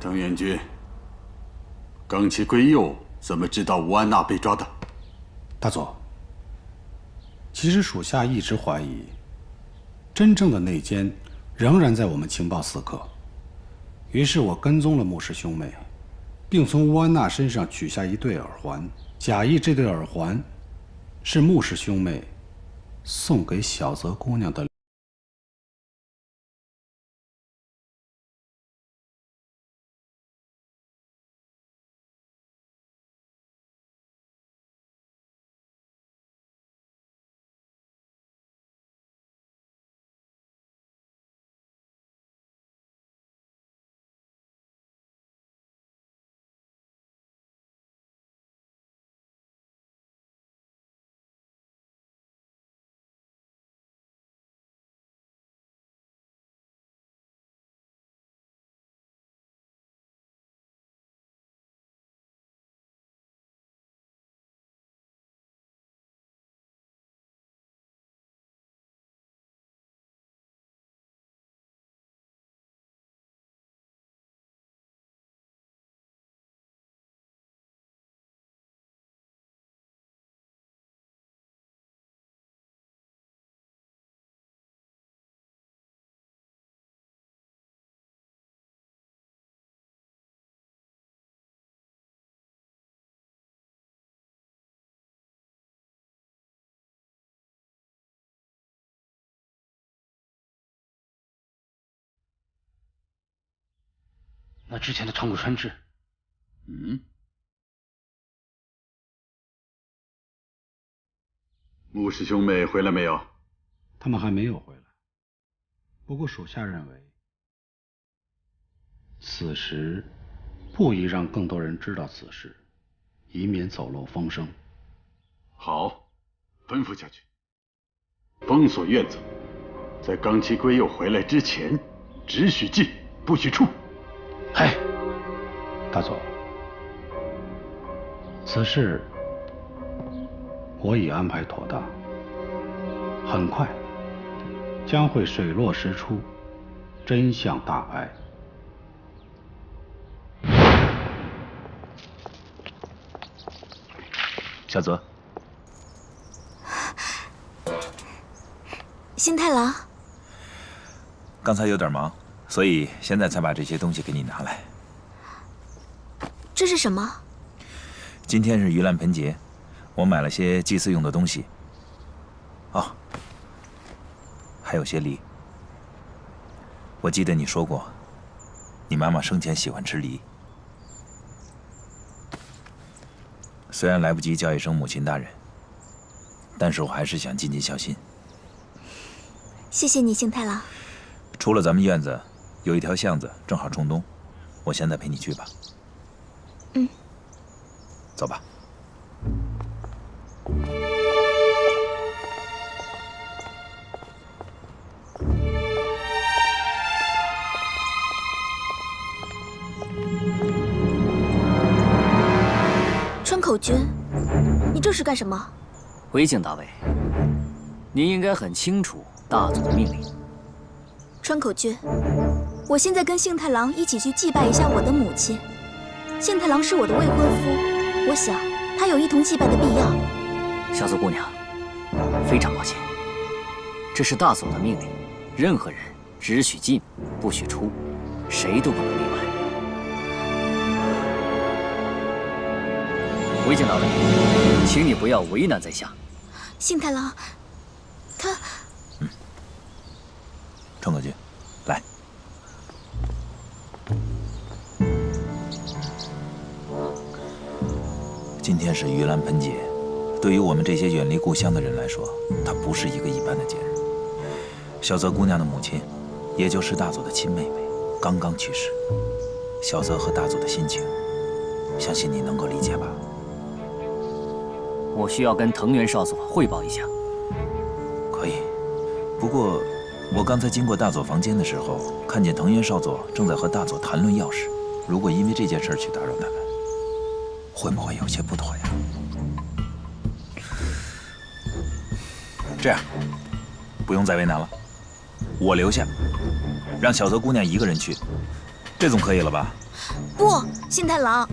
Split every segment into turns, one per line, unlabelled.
藤原君，冈崎圭佑怎么知道吴安娜被抓的？
大佐，其实属下一直怀疑，真正的内奸仍然在我们情报4课。于是我跟踪了穆氏兄妹，并从吴安娜身上取下一对耳环，假意这对耳环是穆氏兄妹送给小泽姑娘的。那之前的长谷川治，
穆氏兄妹回来没有？
他们还没有回来。不过属下认为，此时不宜让更多人知道此事，以免走漏风声。
好，吩咐下去，封锁院子，在冈崎圭佑回来之前，只许进，不许出。
嗨，大佐，此事我已安排妥当，很快将会水落石出，真相大白。
小泽，
新太郎，
刚才有点忙，所以现在才把这些东西给你拿来。
这是什么？
今天是盂兰盆节，我买了些祭祀用的东西。哦，还有些梨。我记得你说过，你妈妈生前喜欢吃梨。虽然来不及叫一声母亲大人，但是我还是想尽尽孝心。
谢谢你，幸太郎。
除了咱们院子，有一条巷子正好冲东，我现在陪你去吧。走吧。
川口君，你这是干什么？
回敬大尉，您应该很清楚大佐的命令。
川口君，我现在跟幸太郎一起去祭拜一下我的母亲。幸太郎是我的未婚夫，我想他有一同祭拜的必要。
小泽姑娘，非常抱歉，这是大佐的命令，任何人只许进，不许出，谁都不能例外。回敬大尉，请你不要为难在下。
幸太郎，他……
川口君，来。今天是盂兰盆节，对于我们这些远离故乡的人来说，它不是一个一般的节日。小泽姑娘的母亲，也就是大佐的亲妹妹，刚刚去世。小泽和大佐的心情，相信你能够理解吧？
我需要跟藤原少佐汇报一下。
可以，不过我刚才经过大佐房间的时候，看见藤原少佐正在和大佐谈论要事。如果因为这件事去打扰他们，会不会有些不妥呀？这样，不用再为难了，我留下，让小泽姑娘一个人去，这总可以了吧？
不，信太郎，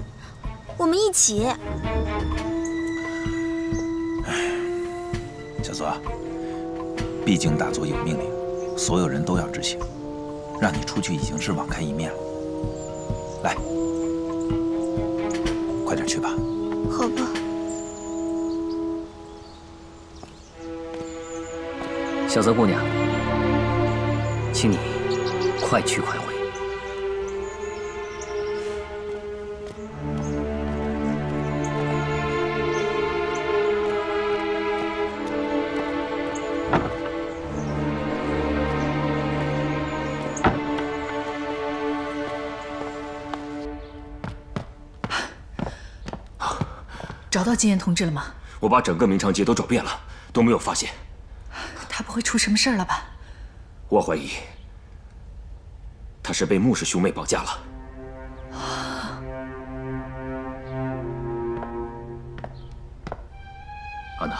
我们一起。
小佐，毕竟大佐有命令，所有人都要执行。让你出去已经是网开一面了。来，快点去吧。
好吧。
小泽姑娘，请你快去快回。
找到金岩同志了吗？
我把整个明长街都找遍了，都没有发现。
他不会出什么事儿了吧？
我怀疑他是被穆氏兄妹绑架了。安娜，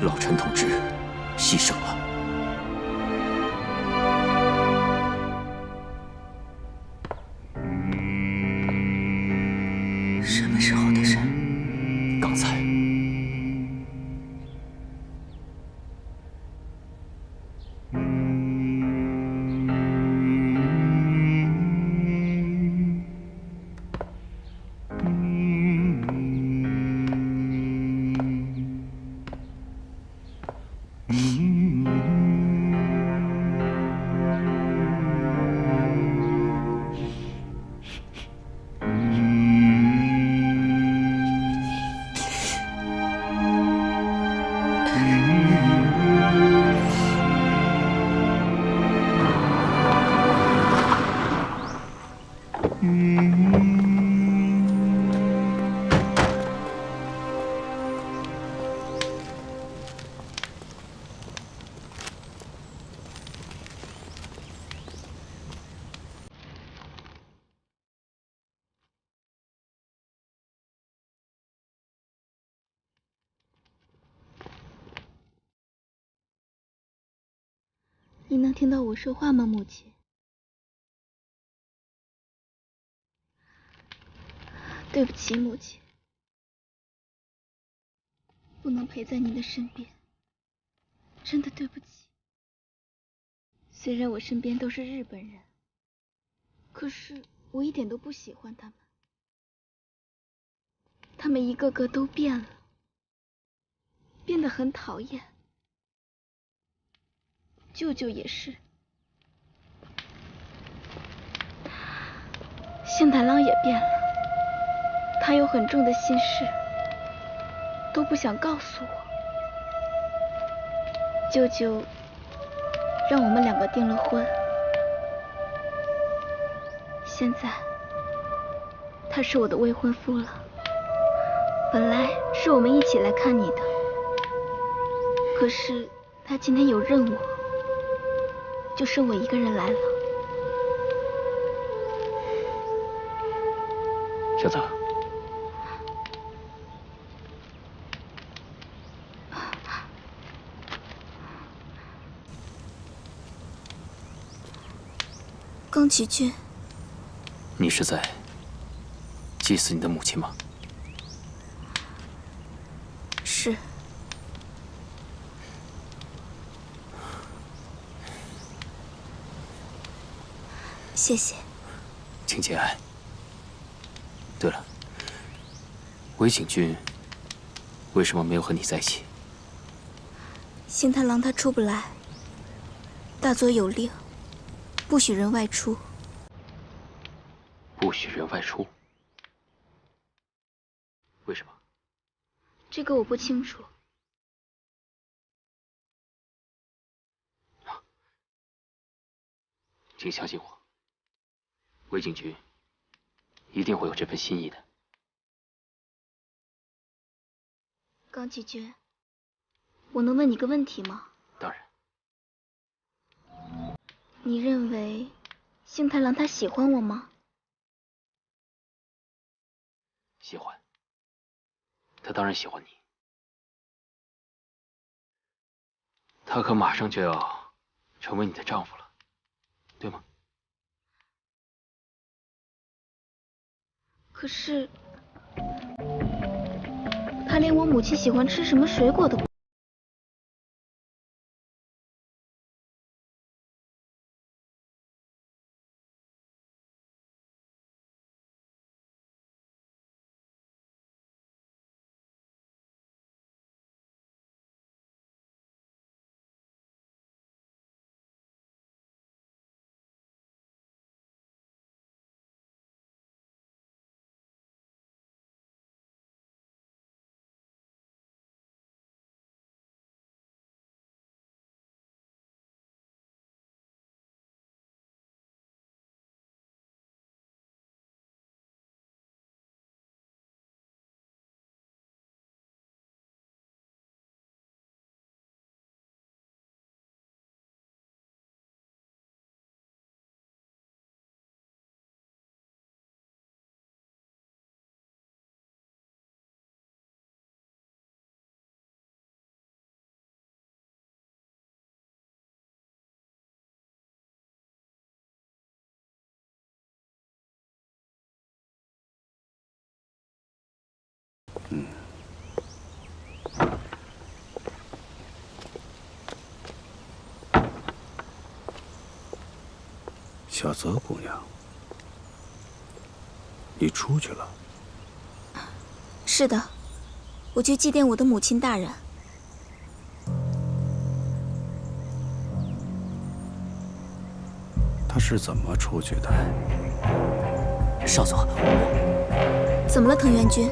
老陈同志牺牲了。
什么时候的事？
刚才。
你能听到我说话吗，母亲？对不起，母亲，不能陪在你的身边，真的对不起。虽然我身边都是日本人，可是我一点都不喜欢他们，他们一个个都变了，变得很讨厌。舅舅也是，信太郎也变了，他有很重的心事，都不想告诉我。舅舅让我们两个订了婚，现在他是我的未婚夫了。本来是我们一起来看你的，可是他今天有任务，就剩我一个人来了。
小泽，
宫崎骏，
你是在祭祀你的母亲吗？
是。谢谢。
请节哀。对了，尾景君为什么没有和你在一起？
信太郎他出不来，大佐有令，不许人外出。
不许人外出？为什么？
这个我不清楚。
请相信我，尾景君一定会有这份心意的。
冈崎君，我能问你个问题吗？
当然。
你认为信太郎他喜欢我吗？
喜欢。他当然喜欢你。他可马上就要成为你的丈夫了。
对吗？
可是，他连我母亲喜欢吃什么水果都不。
小泽姑娘，你出去了？
是的，我去祭奠我的母亲大人。
她是怎么出去的？
少佐，
怎么了，藤原君？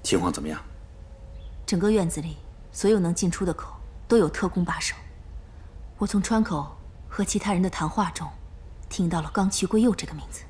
情况怎么样？
整个院子里所有能进出的口都有特工把守。我从窗口和其他人的谈话中，听到了冈崎圭佑这个名字。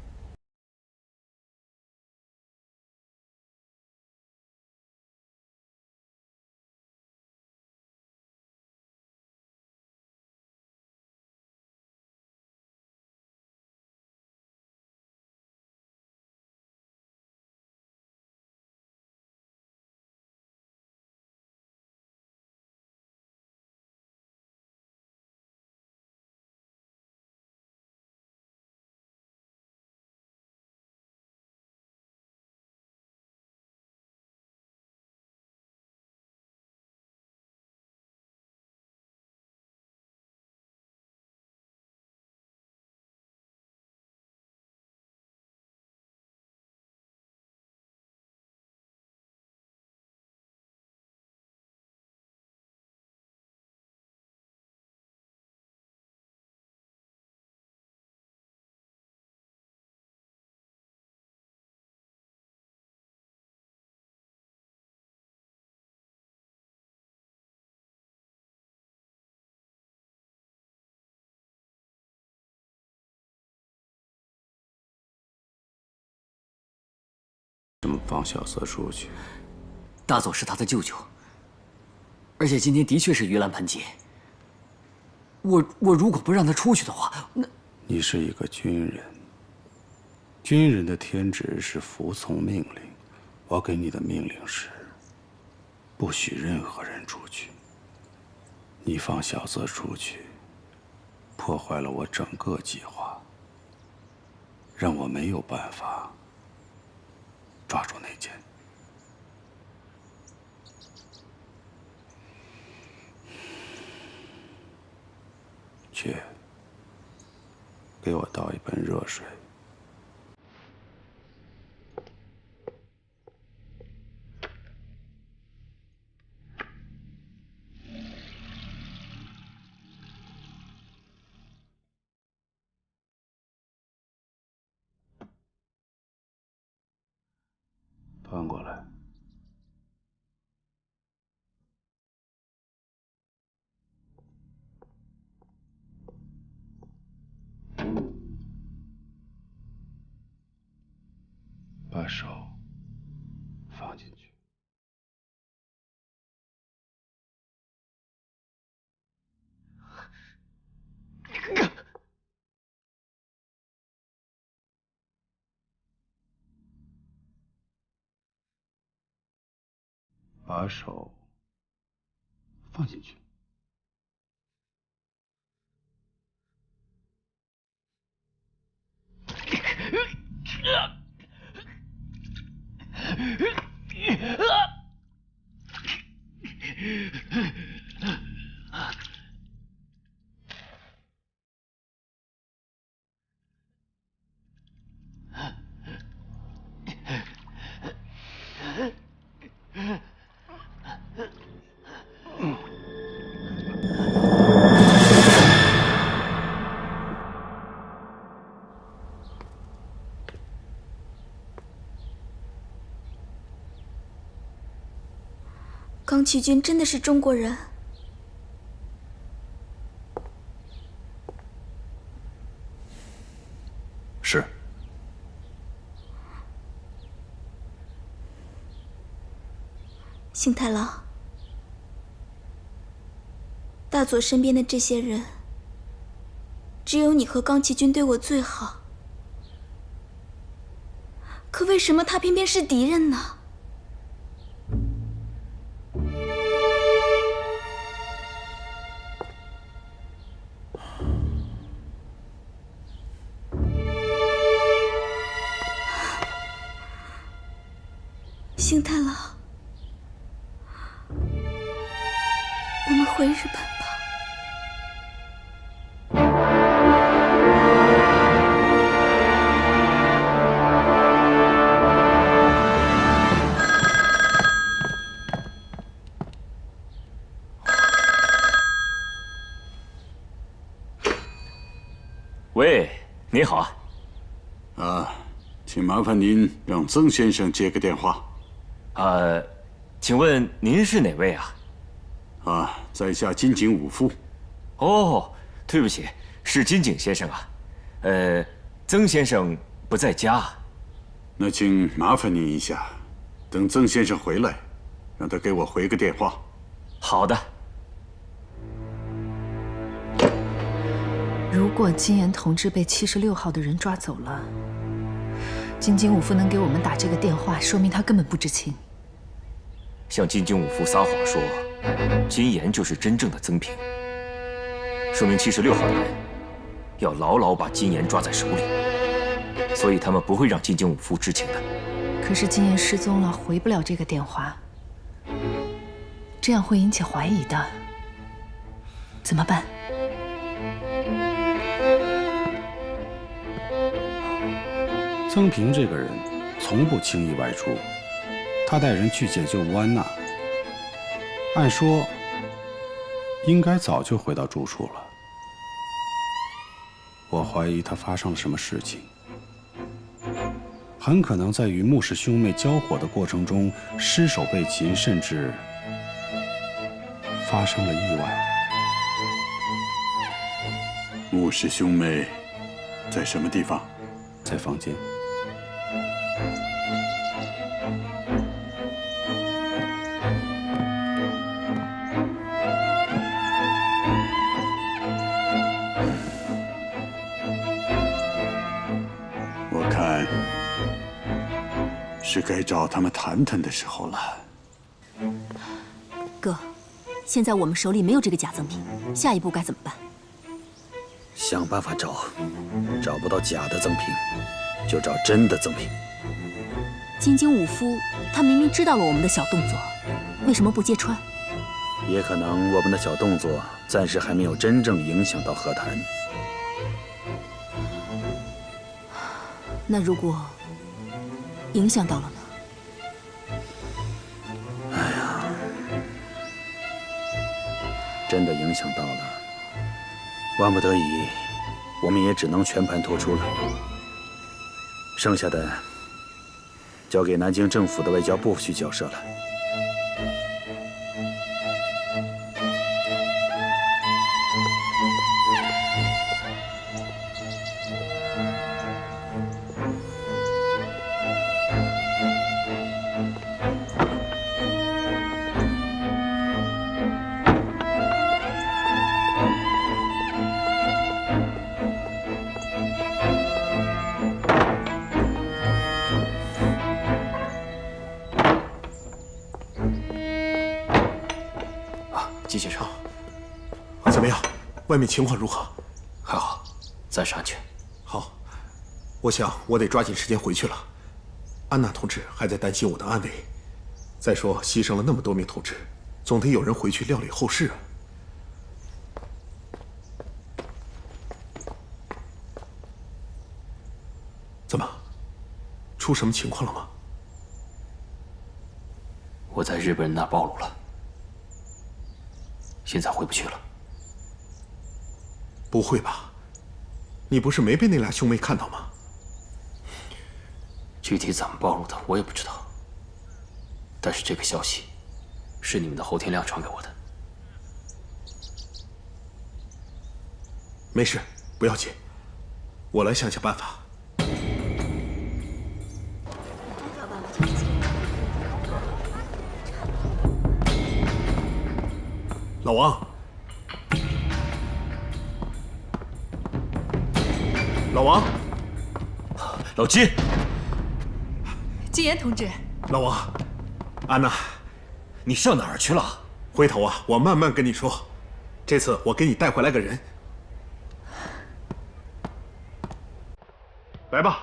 怎么放小泽出去？
大佐是他的舅舅，而且今天的确是盂兰盆节。我如果不让他出去的话，那……
你是一个军人，军人的天职是服从命令。我给你的命令是，不许任何人出去。你放小泽出去，破坏了我整个计划，让我没有办法抓住内奸。去，给我倒一盆热水。搬过来。把手放进去。把手放进去。
冈崎君真的是中国人？
是。
幸太郎，大佐身边的这些人，只有你和冈崎君对我最好，可为什么他偏偏是敌人呢？幸太郎，我们回日本吧。
喂，你好。
请麻烦您让曾先生接个电话。
请问您是哪位啊？
在下金井武夫。
哦，对不起，是金井先生啊。曾先生不在家。
那请麻烦您一下，等曾先生回来，让他给我回个电话。
好的。
如果金岩同志被76号的人抓走了，金井武夫能给我们打这个电话，说明他根本不知情。
向金井武夫撒谎说金岩就是真正的曾平，说明76号的人要牢牢把金岩抓在手里，所以他们不会让金井武夫知情的。
可是金岩失踪了，回不了这个电话，这样会引起怀疑的，怎么办？
曾平这个人从不轻易外出，他带人去解救吴安娜，按说应该早就回到住处了。我怀疑他发生了什么事情，很可能在与穆氏兄妹交火的过程中失手被擒，甚至发生了意外。
穆氏兄妹在什么地方？
在房间。
我看是该找他们谈谈的时候了。
哥，现在我们手里没有这个假赠品，下一步该怎么办？
想办法找，找不到假的赠品，就找真的赠品。
金睛武夫他明明知道了我们的小动作，为什么不揭穿？
也可能我们的小动作暂时还没有真正影响到和谈。
那如果影响到了呢？
哎呀，真的影响到了，万不得已，我们也只能全盘托出了。剩下的交给南京政府的外交部去交涉了。
季先生，
怎么样？外面情况如何？
还好，暂时安全。
好，我想我得抓紧时间回去了。安娜同志还在担心我的安危。再说，牺牲了那么多名同志，总得有人回去料理后事啊。怎么？出什么情况了吗？
我在日本人那儿暴露了。现在回不去了。
不会吧？你不是没被那俩兄妹看到吗？
具体怎么暴露的，我也不知道。但是这个消息，是你们的侯天亮传给我的。
没事，不要紧，我来想想办法。老王，老王，
老金，
金岩同志，
老王，安娜，
你上哪儿去了？
回头啊，我慢慢跟你说。这次我给你带回来个人，来吧。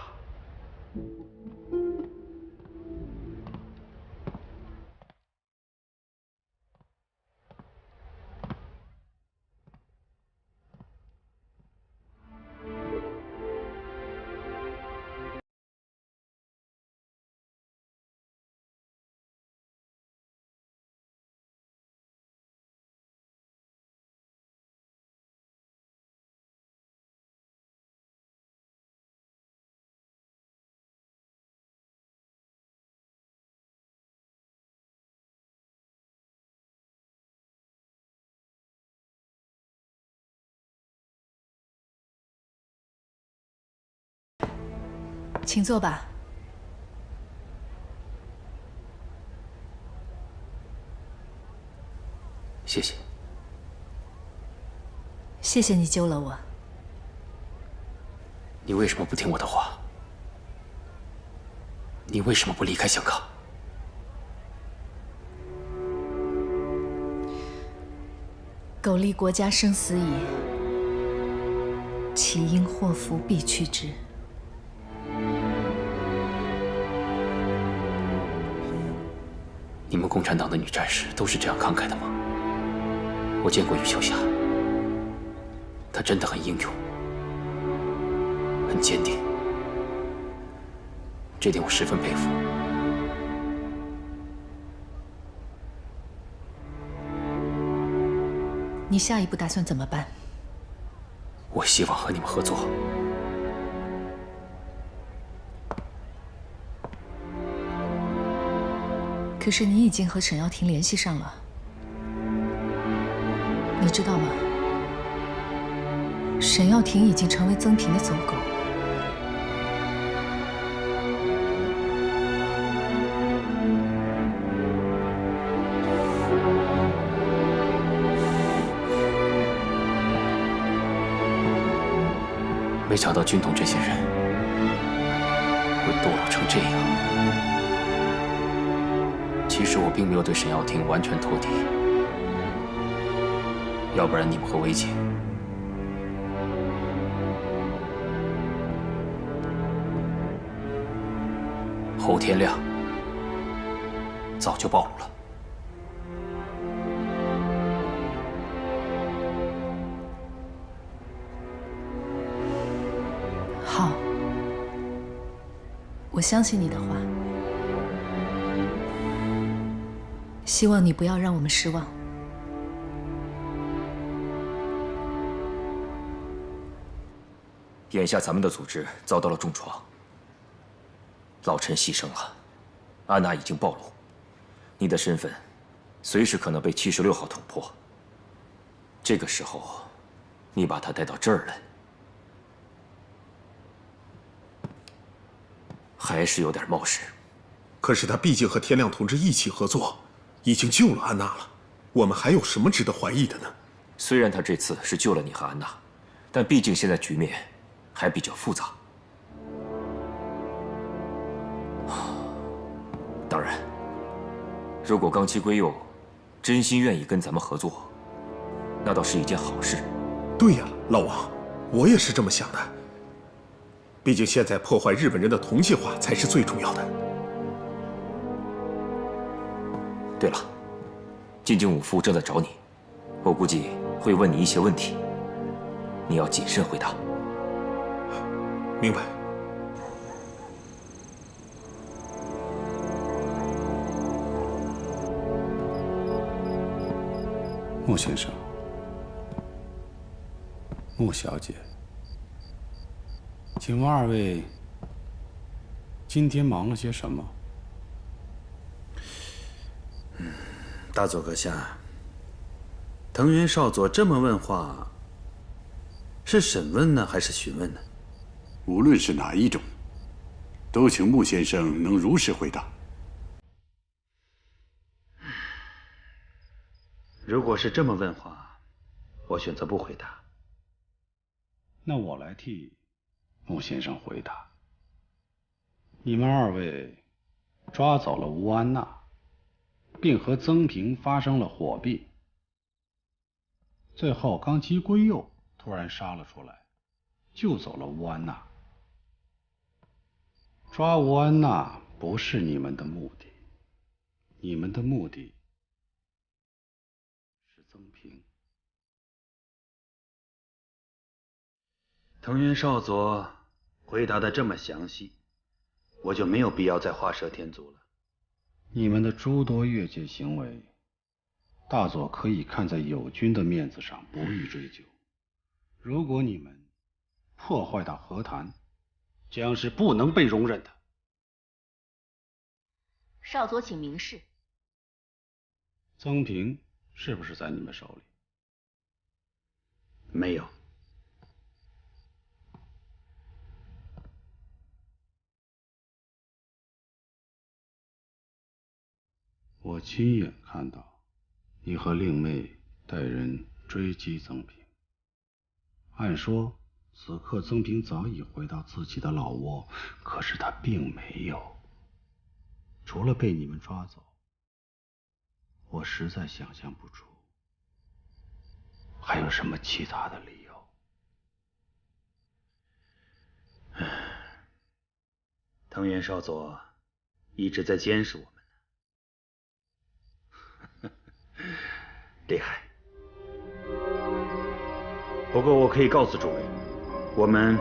请坐吧。
谢谢。
谢谢你救了我。
你为什么不听我的话？你为什么不离开香港？
苟利国家生死以，岂因祸福避去之？
你们共产党的女战士都是这样慷慨的吗？我见过余秋霞，她真的很英勇，很坚定，这点我十分佩服。
你下一步打算怎么办？
我希望和你们合作。
可是你已经和沈耀庭联系上了，你知道吗？沈耀庭已经成为曾平的走狗。
没想到军统这些人会堕落成这样。其实我并没有对沈耀庭完全托底，要不然你们会危险。后天亮，早就暴露了。
好，我相信你的话，希望你不要让我们失望。
眼下咱们的组织遭到了重创，老臣牺牲了，安娜已经暴露，你的身份随时可能被76号捅破。这个时候，你把她带到这儿来，还是有点冒失。
可是他毕竟和天亮同志一起合作，已经救了安娜了，我们还有什么值得怀疑的呢？
虽然他这次是救了你和安娜，但毕竟现在局面还比较复杂。当然，如果冈崎圭佑真心愿意跟咱们合作，那倒是一件好事。
对呀，老王，我也是这么想的。毕竟现在破坏日本人的同气化才是最重要的。
对了，金井武夫正在找你，我估计会问你一些问题，你要谨慎回答。
明白。
穆先生，穆小姐，请问二位今天忙了些什么？
大佐阁下，藤原少佐这么问话，是审问呢，还是询问呢？
无论是哪一种，都请穆先生能如实回答。
如果是这么问话，我选择不回答。
那我来替穆先生回答。你们二位抓走了吴安娜，并和曾平发生了火并，最后冈崎圭佑突然杀了出来，救走了吴安娜。抓吴安娜不是你们的目的，你们的目的是曾平。
藤原少佐回答的这么详细，我就没有必要再画蛇添足了。
你们的诸多越界行为，大佐可以看在友军的面子上不予追究。如果你们破坏到和谈，将是不能被容忍的。
少佐，请明示。
曾平是不是在你们手里？
没有。
我亲眼看到你和令妹带人追击曾平。按说此刻曾平早已回到自己的老窝，可是他并没有。除了被你们抓走，我实在想象不出还有什么其他的理由。
藤原少佐一直在监视我们。厉害。不过我可以告诉诸位，我们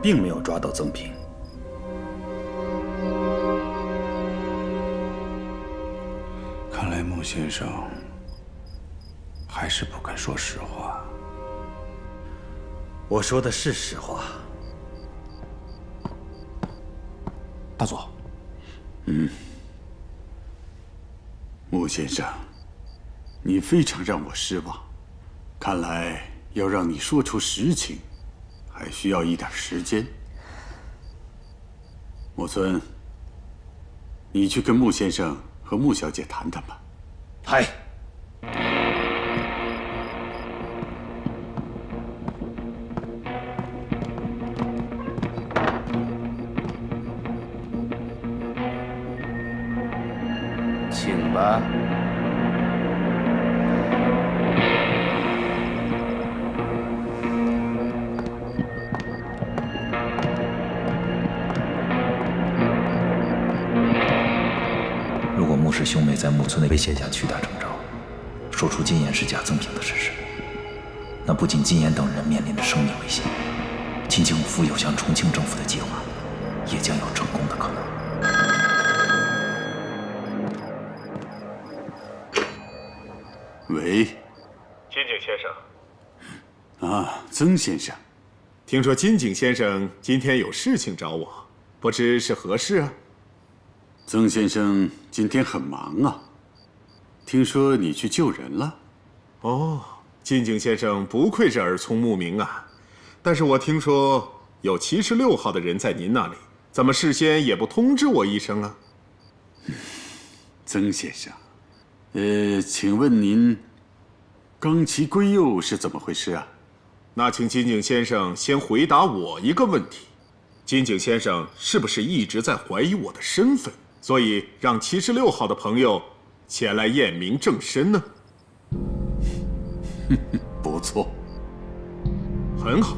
并没有抓到曾平。
看来穆先生还是不肯说实话。
我说的是实话。
大佐。
穆先生，你非常让我失望。看来要让你说出实情，还需要一点时间。木村，你去跟穆先生和穆小姐谈谈吧。
嗨。
请吧。
氏兄妹在木村的威胁下屈打成招，说出金岩是假赠品的事实，那不仅金岩等人面临着生命危险，金井武夫有向重庆政府的计划也将有成功的可能。
喂，
金井先生。
啊，曾先生，
听说金井先生今天有事情找我，不知是何事啊？
曾先生今天很忙啊，听说你去救人了。
哦，金井先生不愧是耳聪目明啊！但是我听说有76号的人在您那里，怎么事先也不通知我一声啊？
曾先生，请问您冈崎圭佑是怎么回事啊？
那请金井先生先回答我一个问题：金井先生是不是一直在怀疑我的身份，所以让76号的朋友前来验明正身呢？
不错，
很好，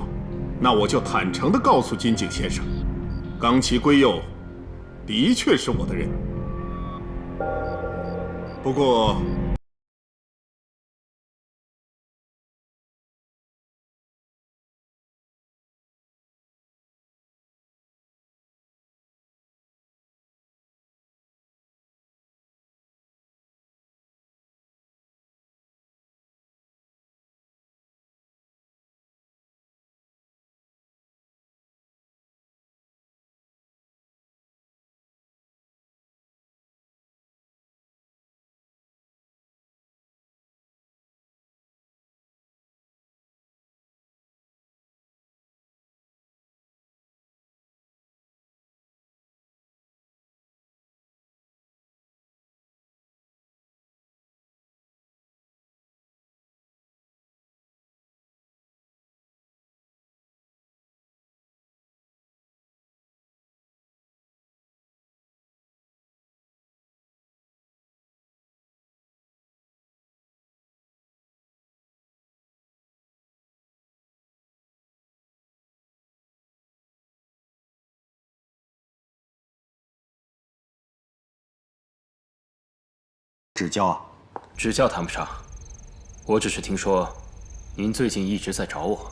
那我就坦诚地告诉金井先生，冈崎圭佑的确是我的人。不过，
指教啊？
指教谈不上，我只是听说，您最近一直在找我，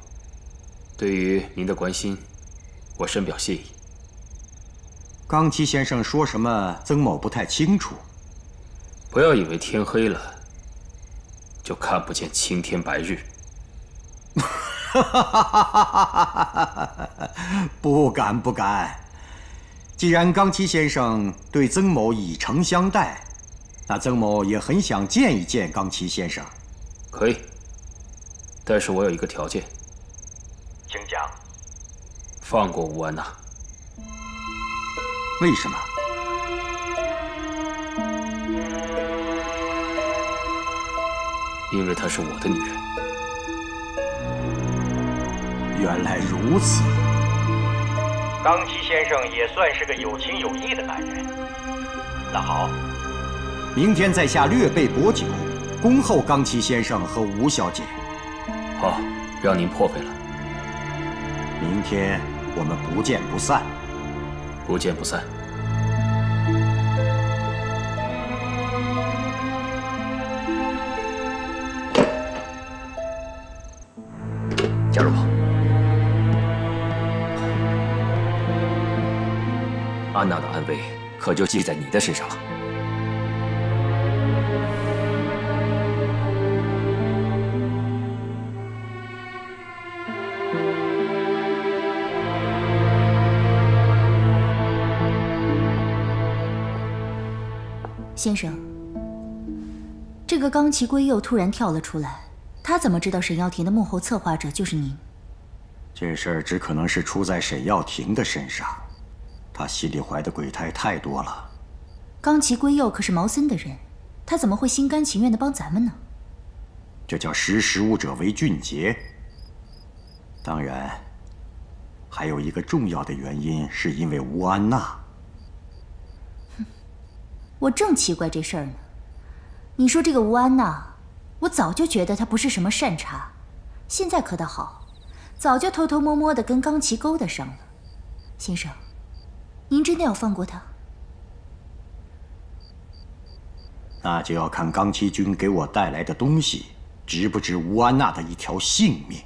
对于您的关心，我深表谢意。
冈崎先生说什么，曾某不太清楚。
不要以为天黑了就看不见青天白日。
不敢不敢。既然冈崎先生对曾某以诚相待，那曾某也很想见一见冈崎先生。
可以，但是我有一个条件。
请讲。
放过吴安娜。
为什么？
因为她是我的女人。
原来如此。
冈崎先生也算是个有情有义的男人。那好，
明天在下略备薄酒，恭候冈崎先生和吴小姐。
好，让您破费了。
明天我们不见不散。
不见不散。
加入吧。安娜的安危可就系在你的身上了。
先生，这个冈崎圭佑突然跳了出来，他怎么知道沈耀庭的幕后策划者就是您？
这事儿只可能是出在沈耀庭的身上，他心里怀的鬼胎太多了。
冈崎圭佑可是毛森的人，他怎么会心甘情愿地帮咱们呢？
这叫识时务者为俊杰。当然，还有一个重要的原因，是因为吴安娜。
我正奇怪这事儿呢。你说这个吴安娜，我早就觉得她不是什么善茬，现在可倒好，早就偷偷摸摸地跟冈崎勾搭上了。先生，您真的要放过她？
那就要看冈崎君给我带来的东西值不值吴安娜的一条性命。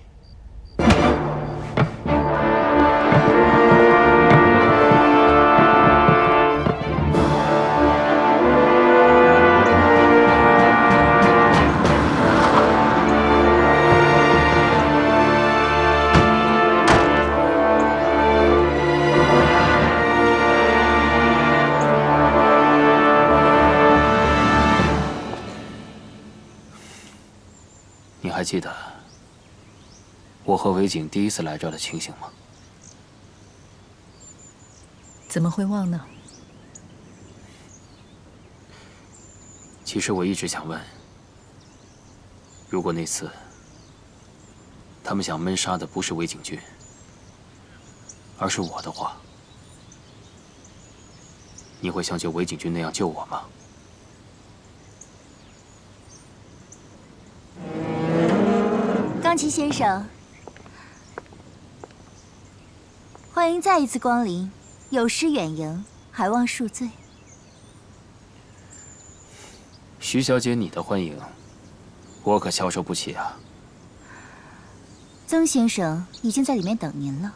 你还记得我和韦景第一次来这儿的情形吗？
怎么会忘呢？
其实我一直想问，如果那次他们想闷杀的不是韦景君，而是我的话，你会像救韦景君那样救我吗？
冈崎先生，欢迎再一次光临，有失远迎，还望恕罪。
徐小姐，你的欢迎，我可消受不起啊。
曾先生已经在里面等您了，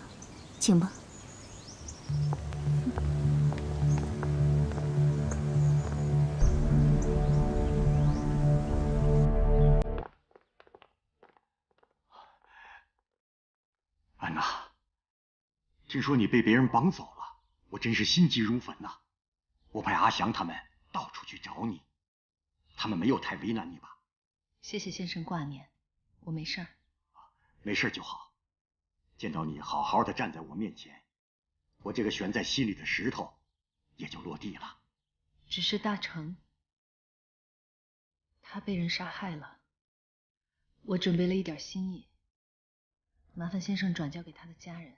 请吧。
安娜，听说你被别人绑走了，我真是心急如焚呐！我派阿祥他们到处去找你，他们没有太为难你吧？
谢谢先生挂念，我没事儿。
没事就好。见到你好好的站在我面前，我这个悬在心里的石头也就落地了。
只是大成，他被人杀害了，我准备了一点心意，麻烦先生转交给他的家人。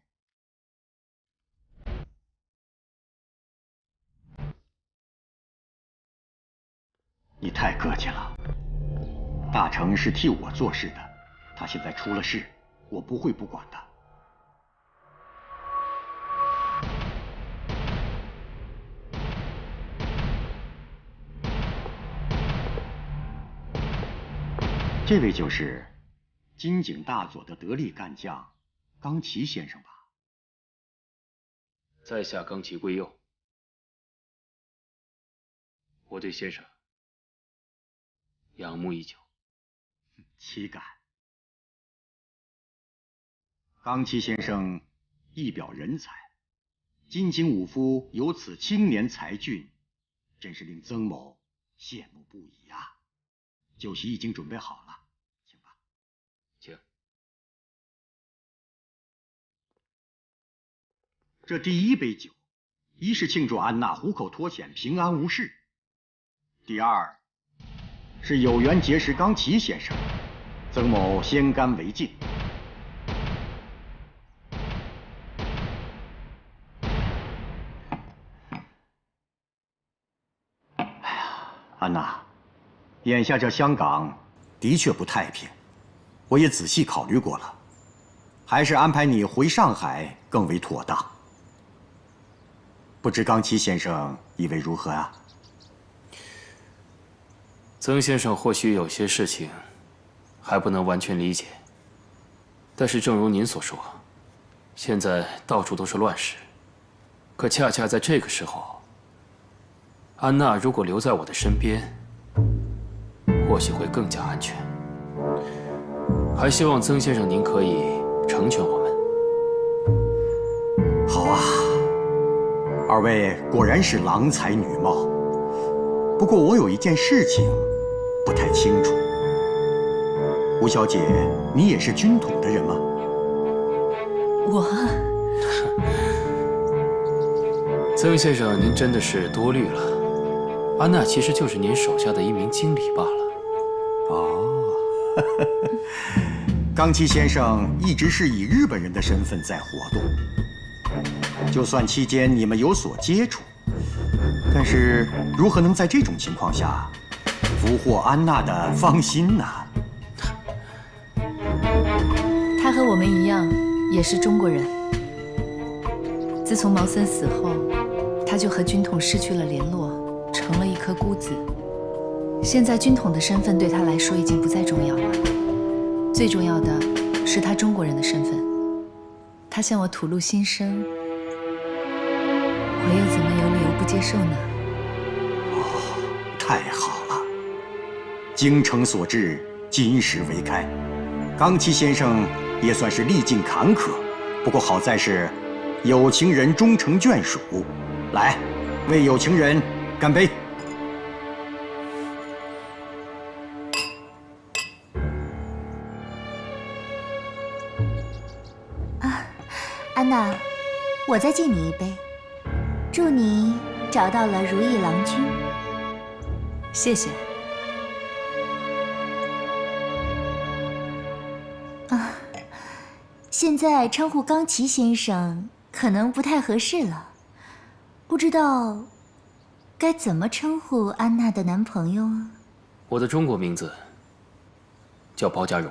你太客气了。大成是替我做事的，他现在出了事，我不会不管的。这位就是金井大佐的得力干将冈崎先生吧？
在下冈崎圭佑，我对先生仰慕已久。
岂敢！冈崎先生一表人才，金井武夫有此青年才俊，真是令曾某羡慕不已啊！酒席已经准备好了，请吧。
请。
这第一杯酒，一是庆祝安娜虎口脱险平安无事，第二是有缘结识冈崎先生，曾某先干为敬。哎呀，安娜，眼下这香港的确不太平，我也仔细考虑过了，还是安排你回上海更为妥当。不知冈崎先生以为如何啊？
曾先生或许有些事情还不能完全理解，但是正如您所说，现在到处都是乱世，可恰恰在这个时候，安娜如果留在我的身边，或许会更加安全。还希望曾先生您可以成全我们。
好啊，二位果然是郎才女貌。不过我有一件事情不太清楚，吴小姐，你也是军统的人吗？
我，
曾先生，您真的是多虑了。安娜其实就是您手下的一名经理罢了。
哦，冈崎先生一直是以日本人的身份在活动，就算期间你们有所接触，但是如何能在这种情况下俘获安娜的芳心呢？
他和我们一样，也是中国人。自从毛森死后，他就和军统失去了联络，成了一颗孤子。现在军统的身份对他来说已经不再重要了，最重要的是他中国人的身份。他向我吐露心声，我又怎么有理由不接受呢？
太好了，精诚所至，金石为开。冈崎先生也算是历尽坎坷，不过好在是有情人终成眷属。来，为有情人干杯！
安娜，我再敬你一杯，祝你找到了如意郎君。
谢谢。
现在称呼冈崎先生可能不太合适了，不知道该怎么称呼安娜的男朋友啊？
我的中国名字叫包家荣。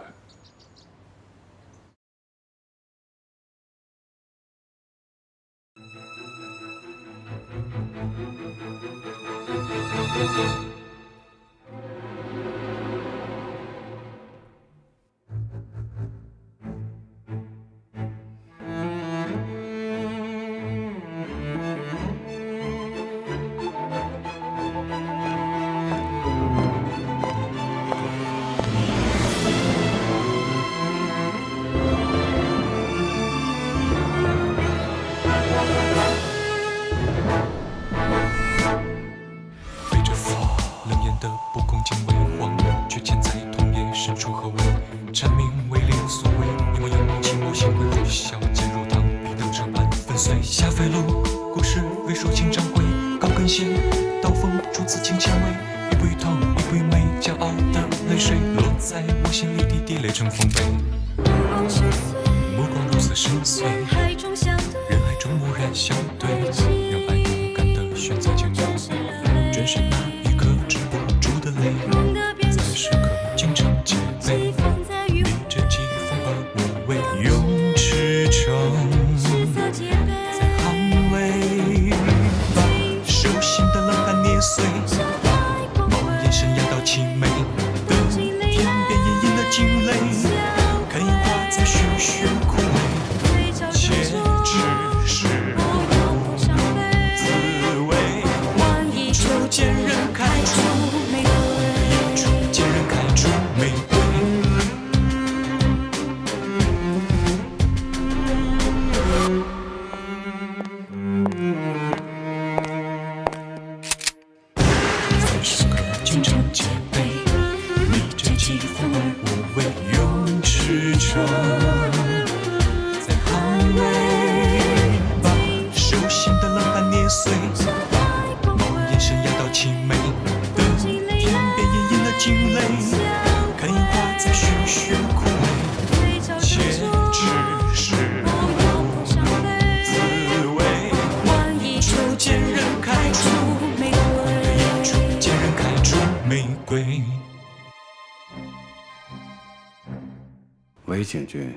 韦景君，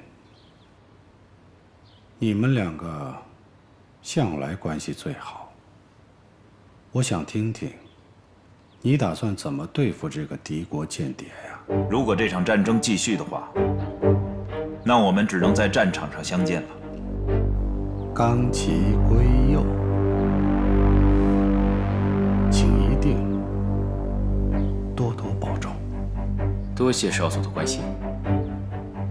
你们两个向来关系最好，我想听听，你打算怎么对付这个敌国间谍呀？
如果这场战争继续的话，那我们只能在战场上相见了。
冈崎圭佑，请一定多多保重。
多谢少佐的关心。